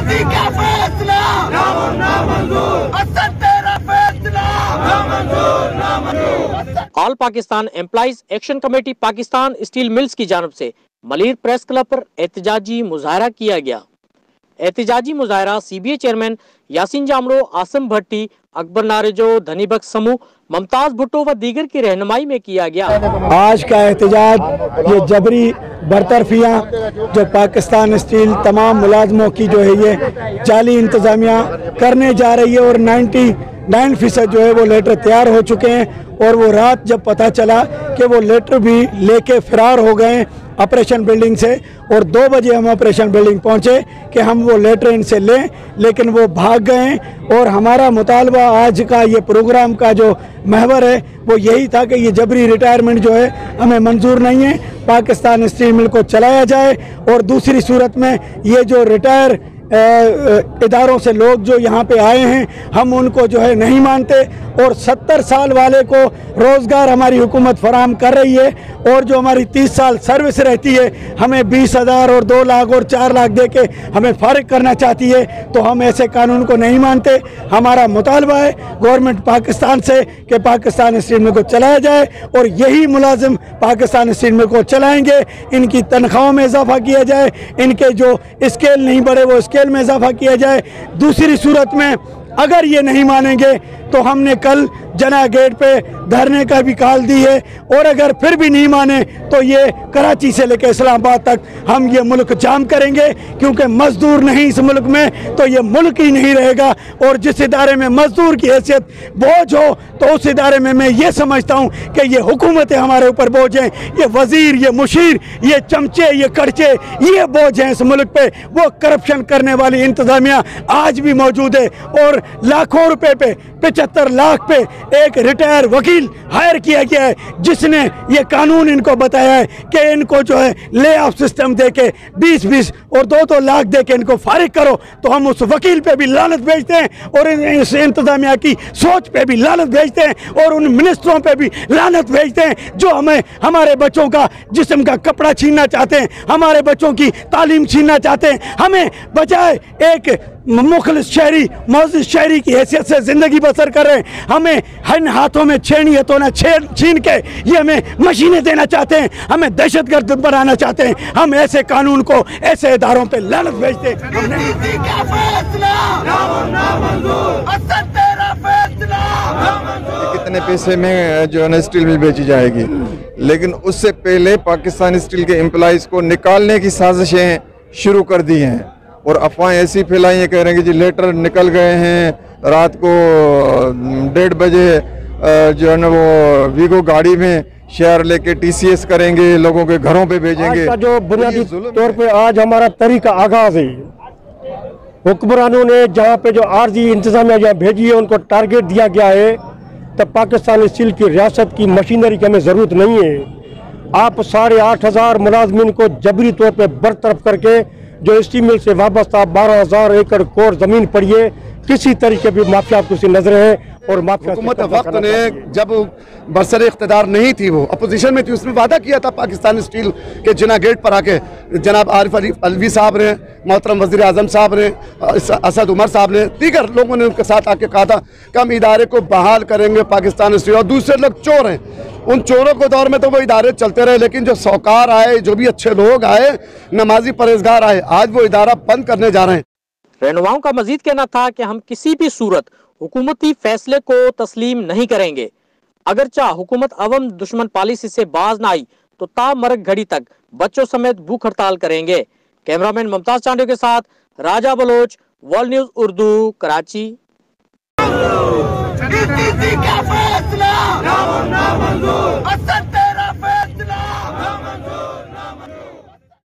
नीति का फैसला असद तेरा फैसला all Pakistan employees action committee Pakistan steel mills की जानब से मलिर प्रेस क्लब पर एहतजाजी मुजाहरा किया गया। एहतजाजी मुजाहरा सीबीए चेयरमैन यासीन जामड़ो, आसिम भट्टी, अकबर नारेजो, धनी बख्श समूह, मुमताज भुट्टो व दीगर की रहनुमाई में किया गया। आज का एहतजाज ये जबरी बरतरफियाँ जो पाकिस्तान स्टील तमाम मुलाजमों की जो है ये जाली इंतजामिया करने जा रही है और 99% जो है वो लेटर तैयार हो चुके हैं और वो रात जब पता चला कि वो लेटर भी लेके फरार हो गए ऑपरेशन बिल्डिंग से और 2 बजे हम ऑपरेशन बिल्डिंग पहुंचे कि हम वो लेटर इनसे लें, लेकिन वो भाग गए। और हमारा मुतालबा आज का ये प्रोग्राम का जो महवर है वो यही था कि ये जबरी रिटायरमेंट जो है हमें मंजूर नहीं है, पाकिस्तान स्टील मिल को चलाया जाए और दूसरी सूरत में ये जो रिटायर इदारों से लोग जो यहाँ पे आए हैं हम उनको जो है नहीं मानते और 70 साल वाले को रोज़गार हमारी हुकूमत फराहम कर रही है और जो हमारी 30 साल सर्विस रहती है हमें 20,000 और 2 लाख और 4 लाख दे के हमें फारिग करना चाहती है, तो हम ऐसे कानून को नहीं मानते। हमारा मुतालबा है गवर्नमेंट पाकिस्तान से कि पाकिस्तान स्टील मिल को चलाया जाए और यही मुलाजिम पाकिस्तान स्टील मिल को चलाएँगे, इनकी तनख्वाहों में इजाफा किया जाए, इनके जो स्केल नहीं बढ़े वो स्केल में इजाफा किया जाए। दूसरी सूरत में अगर ये नहीं मानेंगे तो हमने कल जना गेट पे धरने का भी कॉल दी है और अगर फिर भी नहीं माने तो ये कराची से लेकर इस्लामाबाद तक हम ये मुल्क जाम करेंगे, क्योंकि मजदूर नहीं इस मुल्क में तो ये मुल्क ही नहीं रहेगा। और जिस इदारे में मजदूर की हैसियत बोझ हो तो उस इदारे में मैं ये समझता हूँ कि ये हुकूमतें हमारे ऊपर बोझ हैं, ये वजीर, ये मुशीर, ये चमचे, ये कड़चे, ये बोझ हैं इस मुल्क पे। वो करप्शन करने वाली इंतजामिया आज भी मौजूद है और लाखों रुपए पे 75 लाख पे एक रिटायर वकील हायर किया गया है जिसने ये कानून इनको बताया है कि इनको जो है ले ऑफ सिस्टम दे के 20-20 और 2-2 लाख दे के इनको फारिग करो। तो हम उस वकील पे भी लानत भेजते हैं और इस इंतजामिया की सोच पे भी लानत भेजते हैं और उन मिनिस्टरों पे भी लानत भेजते हैं जो हमें हमारे बच्चों का जिस्म का कपड़ा छीनना चाहते हैं, हमारे बच्चों की तालीम छीनना चाहते हैं। हमें बजाय एक मुखलिस शहरी, मोअज़्ज़िज़ शहरी की हैसियत से ज़िंदगी बसर कर रहे हैं, हमें हन हाथों में छेनी हथौना छीन के ये हमें मशीनें देना चाहते हैं, हमें दहशतगर्द बनाना चाहते हैं। हम ऐसे कानून को ऐसे इदारों पे लानत भेजते हैं। कितने पैसे में जो है स्टील मिल बेची जाएगी, लेकिन उससे पहले पाकिस्तान स्टील के एम्प्लॉइज़ को निकालने की साजिशें शुरू कर दी हैं और अफवाहें ऐसी फैलाई हैं, कह रहे हैं कि जी लेटर निकल गए हैं। रात को 1:30 बजे जो है ना वो वीगो गाड़ी में शेयर लेके TCS करेंगे, लोगों के घरों पे भेजेंगे। आज का जो बुनियादी तौर पे आज हमारा तरीका आगाज है, हुक्मरानों ने जहाँ पे जो आर्जी इंतजामिया जहाँ भेजी है उनको टारगेट दिया गया है, तब पाकिस्तान स्टील की रियासत की मशीनरी की हमें ज़रूरत नहीं है। आप 8,500 मुलाजमीन को जबरी तौर पे बरतरफ करके जो स्टील मिल से वाबस्ता 12,000 एकड़ कोर ज़मीन पड़ी है, किसी तरीके भी माफिया की नजर है और माफिया हुकूमत वक्त ने जब बरसर इख्तिदार नहीं थी, वो अपोजिशन में थी, उसमें वादा किया था पाकिस्तान स्टील के जना गेट पर आके जनाब आरिफ अलवी साहब ने, मोहतरम वज़ीर आज़म साहब ने, असद उमर साहब ने, दीगर लोगों ने उनके साथ आके कहा था कि हम इदारे को बहाल करेंगे पाकिस्तान स्टील। और दूसरे लोग चोर हैं, उन चोरों के दौर में तो वो इदारे चलते रहे, लेकिन जो सौकार आए, जो भी अच्छे लोग आए, नमाजी परहेजगार आए, आज वो इदारा बंद करने जा रहे हैं। रहनुमाओं का मजीद कहना था कि हम किसी भी सूरत हुकूमती फैसले को तस्लीम नहीं करेंगे। अगरचा हुकूमत अवम दुश्मन पॉलिसी से बाज न आई तो तामरग घड़ी तक बच्चों समेत भूख हड़ताल करेंगे। कैमरामैन मुमताज चांडियो के साथ राजा बलोच, वर्ल्ड न्यूज़ उर्दू, कराची।